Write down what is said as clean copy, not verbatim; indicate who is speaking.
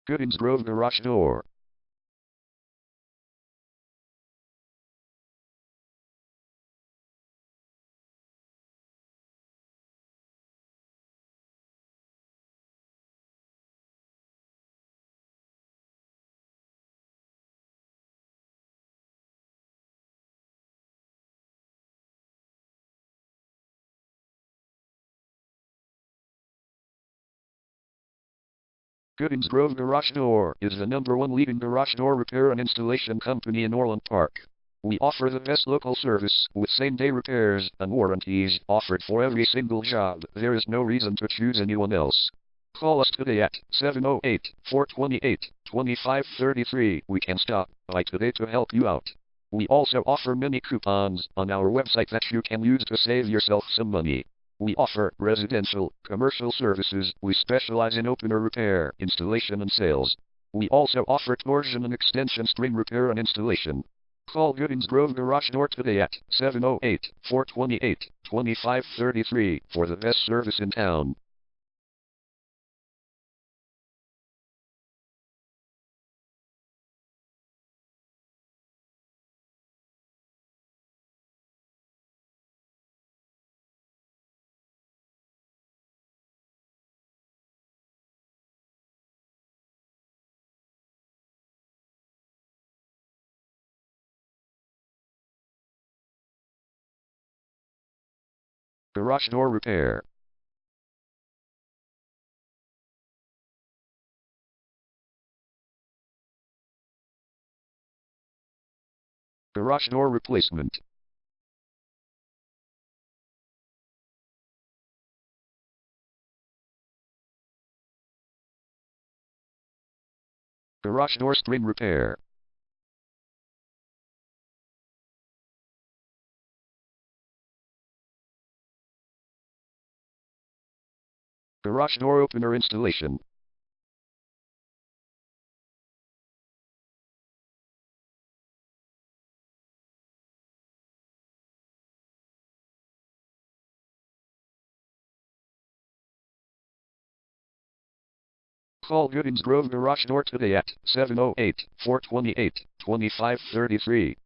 Speaker 1: Goodings Grove Garage Door. Goodings Grove Garage Door is the #1 leading garage door repair and installation company in Orland Park. We offer the best local service with same-day repairs and warranties offered for every single job. There is no reason to choose anyone else. Call us today at 708-428-2533. We can stop by today to help you out. We also offer many coupons on our website that you can use to save yourself some money. We offer residential, commercial services. We specialize in opener repair, installation and sales. We also offer torsion and extension string repair and installation. Call Goodings Grove Garage Door today at 708-428-2533 for the best service in town. Garage door repair. Garage door replacement. Garage door string repair. Garage door opener installation. Call Goodings Grove Garage Door today at 708-428-2533.